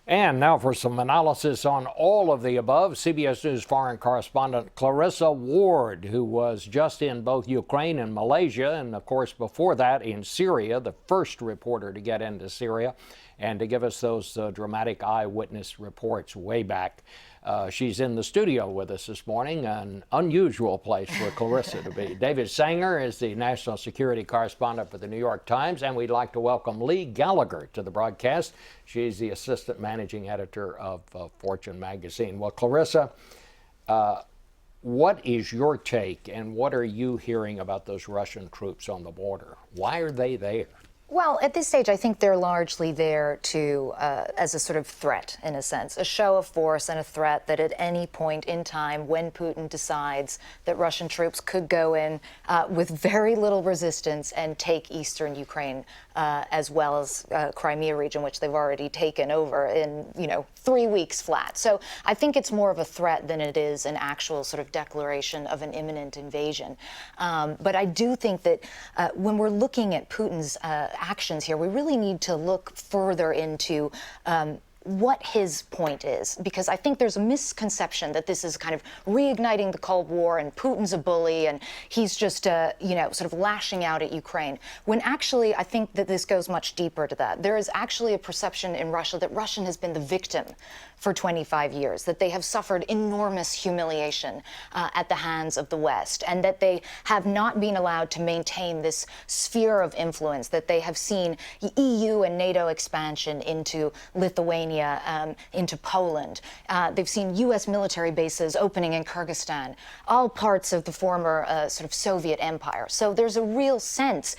And now for some analysis on all of the above, CBS News foreign correspondent Clarissa Ward, who was just in both Ukraine and Malaysia, and of course before that in Syria, the first reporter to get into Syria, and to give us those dramatic eyewitness reports way back. She's in the studio with us this morning, an unusual place for Clarissa to be. David Sanger is the national security correspondent for the New York Times, and we'd like to welcome Leigh Gallagher to the broadcast. She's the assistant managing editor of Fortune magazine. Well, Clarissa, what is your take, and what are you hearing about those Russian troops on the border? Why are they there? Well, at this stage, I think they're largely there to, as a sort of threat, in a sense, a show of force and a threat that at any point in time, when Putin decides that Russian troops could go in with very little resistance and take eastern Ukraine, as well as Crimea region, which they've already taken over in, 3 weeks flat. So I think it's more of a threat than it is an actual sort of declaration of an imminent invasion. But I do think that when we're looking at Putin's actions here, we really need to look further into what his point is, because I think there's a misconception that this is kind of reigniting the Cold War and Putin's a bully and he's just, sort of lashing out at Ukraine, when actually I think that this goes much deeper to that. There is actually a perception in Russia that Russia has been the victim for 25 years, that they have suffered enormous humiliation at the hands of the West, and that they have not been allowed to maintain this sphere of influence, that they have seen EU and NATO expansion into Lithuania, into Poland. They've seen U.S. military bases opening in Kyrgyzstan, all parts of the former sort of Soviet empire. So there's a real sense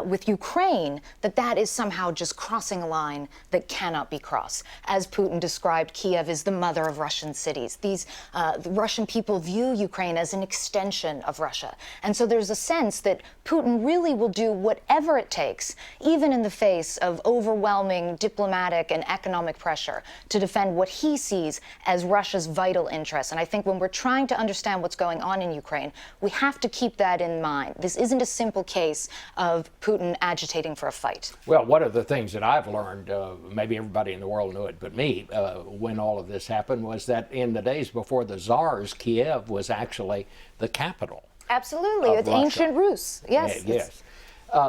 with Ukraine that that is somehow just crossing a line that cannot be crossed. As Putin described, Kiev is the mother of Russian cities. The Russian people view Ukraine as an extension of Russia. And so there's a sense that Putin really will do whatever it takes, even in the face of overwhelming diplomatic and economic pressure, to defend what he sees as Russia's vital interests. And I think when we're trying to understand what's going on in Ukraine, we have to keep that in mind. This isn't a simple case of Putin agitating for a fight. Well, one of the things that I've learned, maybe everybody in the world knew it but me, when all of this happened, was that in the days before the Tsars, Kiev was actually the capital. Absolutely. It's Russia. Ancient Rus. Yes. Yes.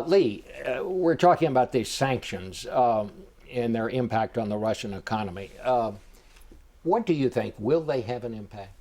Leigh, we're talking about these sanctions and their impact on the Russian economy. What do you think? Will they have an impact?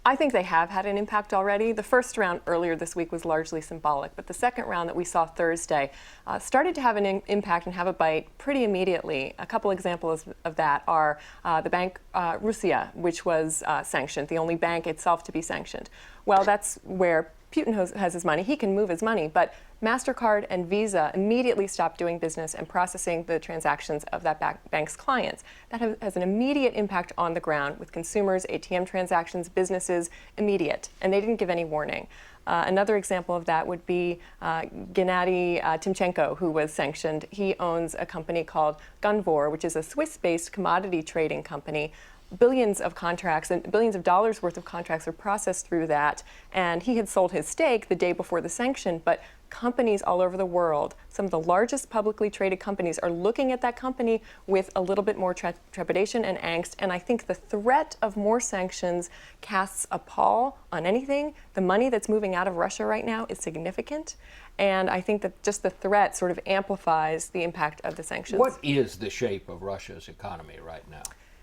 I think they have had an impact already. The first round earlier this week was largely symbolic, but the second round that we saw Thursday started to have an impact and have a bite pretty immediately. A couple examples of that are the bank Russia, which was sanctioned, the only bank itself to be sanctioned. Well, that's where Putin has his money. He can move his money, but MasterCard and Visa immediately stopped doing business and processing the transactions of that bank's clients. That has an immediate impact on the ground with consumers, ATM transactions, businesses, immediate, and they didn't give any warning. Another example of that would be Gennady Timchenko, who was sanctioned. He owns a company called Gunvor, which is a Swiss-based commodity trading company. Billions of contracts and billions of dollars worth of contracts are processed through that. And he had sold his stake the day before the sanction, but companies all over the world, some of the largest publicly traded companies, are looking at that company with a little bit more trepidation and angst. And I think the threat of more sanctions casts a pall on anything. The money that's moving out of Russia right now is significant. And I think that just the threat sort of amplifies the impact of the sanctions. What is the shape of Russia's economy right now?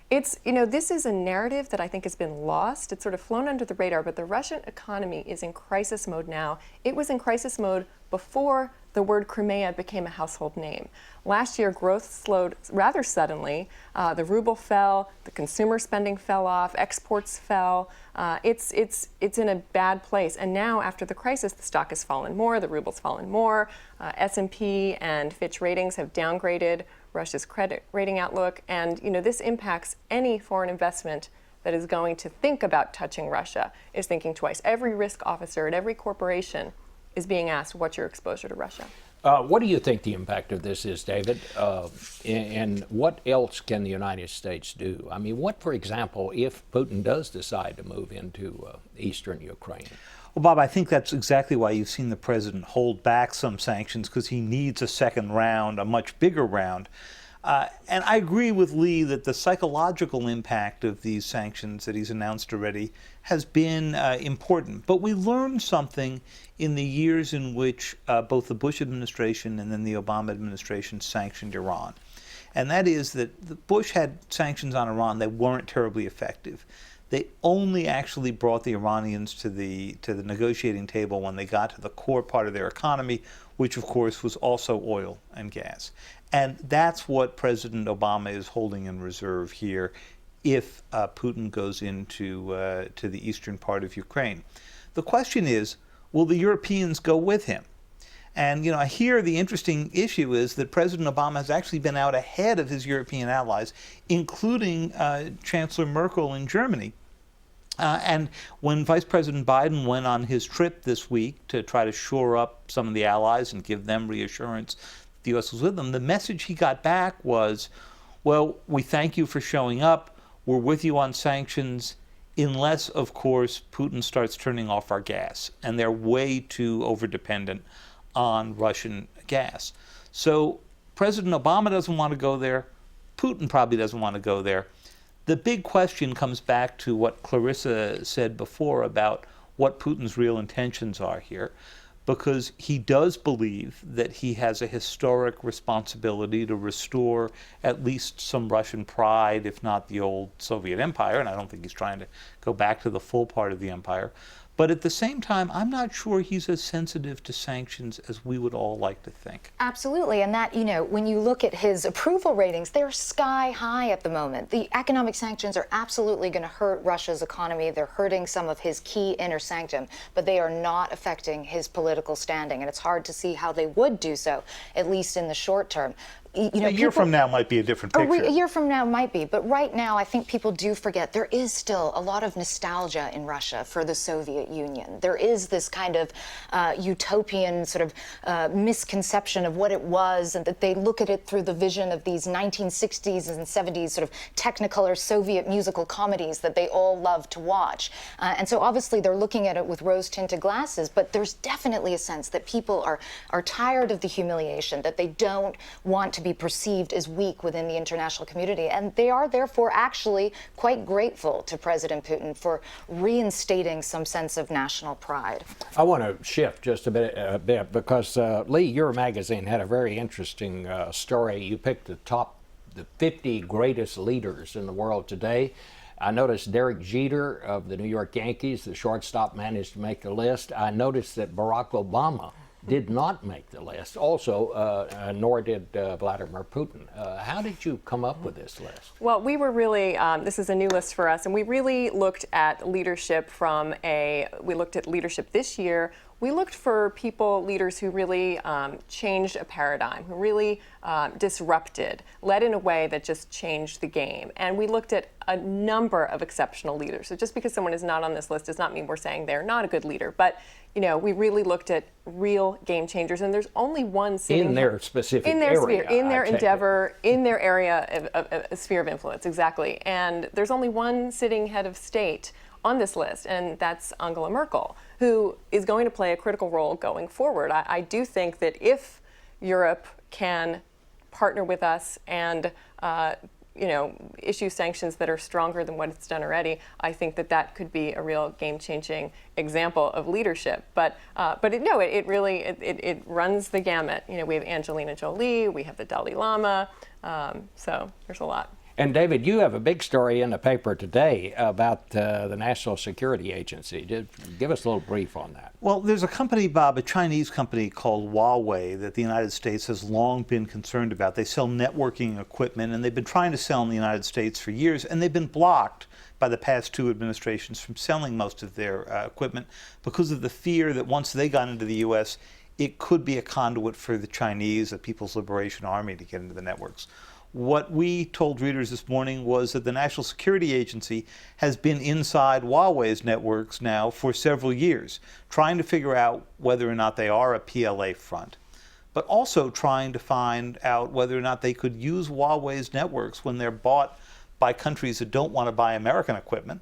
It's, this is a narrative that I think has been lost. It's sort of flown under the radar, but the Russian economy is in crisis mode now. It was in crisis mode before the word Crimea became a household name. Last year, growth slowed rather suddenly. The ruble fell, the consumer spending fell off, exports fell. It's in a bad place. And now, after the crisis, the stock has fallen more, the ruble's fallen more. S&P and Fitch Ratings have downgraded Russia's credit rating outlook, and this impacts any foreign investment that is going to think about touching Russia is thinking twice. Every risk officer at every corporation is being asked, what's your exposure to Russia? What do you think the impact of this is, David? And what else can the United States do? I mean, what, for example, if Putin does decide to move into eastern Ukraine? Well, Bob, I think that's exactly why you've seen the president hold back some sanctions, because he needs a second round, a much bigger round. And I agree with Leigh that the psychological impact of these sanctions that he's announced already has been important. But we learned something in the years in which both the Bush administration and then the Obama administration sanctioned Iran. And that is that Bush had sanctions on Iran that weren't terribly effective. They only actually brought the Iranians to the negotiating table when they got to the core part of their economy, which of course was also oil and gas. And that's what President Obama is holding in reserve here if Putin goes into to the eastern part of Ukraine. The question is, will the Europeans go with him? And here the interesting issue is that President Obama has actually been out ahead of his European allies, including Chancellor Merkel in Germany. And when Vice President Biden went on his trip this week to try to shore up some of the allies and give them reassurance the U.S. was with them, the message he got back was, well, we thank you for showing up. We're with you on sanctions, unless, of course, Putin starts turning off our gas. And they're way too overdependent on Russian gas. So President Obama doesn't want to go there. Putin probably doesn't want to go there. The big question comes back to what Clarissa said before about what Putin's real intentions are here, because he does believe that he has a historic responsibility to restore at least some Russian pride, if not the old Soviet empire, and I don't think he's trying to go back to the full part of the empire. But at the same time, I'm not sure he's as sensitive to sanctions as we would all like to think. Absolutely. And that, when you look at his approval ratings, they're sky high at the moment. The economic sanctions are absolutely going to hurt Russia's economy. They're hurting some of his key inner sanctum, but they are not affecting his political standing. And it's hard to see how they would do so, at least in the short term. A year from now might be a different picture. A year from now might be, but right now I think people do forget there is still a lot of nostalgia in Russia for the Soviet Union. There is this kind of utopian sort of misconception of what it was, and that they look at it through the vision of these 1960s and 70s sort of Technicolor Soviet musical comedies that they all love to watch. And so obviously they're looking at it with rose-tinted glasses, but there's definitely a sense that people are tired of the humiliation, that they don't want to be perceived as weak within the international community. And they are therefore actually quite grateful to President Putin for reinstating some sense of national pride. I want to shift just a bit because, Leigh, your magazine had a very interesting story. You picked the 50 greatest leaders in the world today. I noticed Derek Jeter of the New York Yankees, the shortstop, managed to make the list. I noticed that Barack Obama did not make the list. Also, nor did Vladimir Putin. How did you come up with this list? Well, we were really, this is a new list for us, and we really looked at leadership we looked at leadership this year. We looked for leaders who really changed a paradigm, who really disrupted, led in a way that just changed the game. And we looked at a number of exceptional leaders. So just because someone is not on this list does not mean we're saying they're not a good leader. But we really looked at real game changers, and there's only one sitting in their specific area, sphere, in their endeavor, in their area of sphere of influence, exactly. And there's only one sitting head of state on this list, and that's Angela Merkel, who is going to play a critical role going forward. I do think that if Europe can partner with us and issue sanctions that are stronger than what it's done already, I think that could be a real game-changing example of leadership. But it really runs the gamut. We have Angelina Jolie, we have the Dalai Lama, so there's a lot. And David, you have a big story in the paper today about the National Security Agency. Give us a little brief on that. Well, there's a company, Bob, a Chinese company called Huawei that the United States has long been concerned about. They sell networking equipment, and they've been trying to sell in the United States for years, and they've been blocked by the past two administrations from selling most of their equipment because of the fear that once they got into the U.S., it could be a conduit for the Chinese, the People's Liberation Army, to get into the networks. What we told readers this morning was that the National Security Agency has been inside Huawei's networks now for several years, trying to figure out whether or not they are a PLA front, but also trying to find out whether or not they could use Huawei's networks when they're bought by countries that don't want to buy American equipment,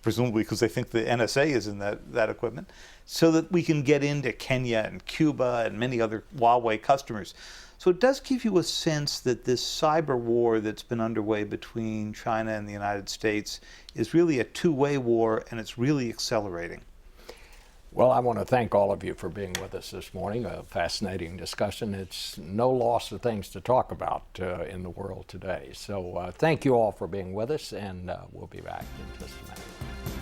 presumably because they think the NSA is in that equipment, so that we can get into Kenya and Cuba and many other Huawei customers. So it does give you a sense that this cyber war that's been underway between China and the United States is really a two-way war, and it's really accelerating. Well, I want to thank all of you for being with us this morning. A fascinating discussion. It's no loss of things to talk about in the world today. So thank you all for being with us, and we'll be back in just a minute.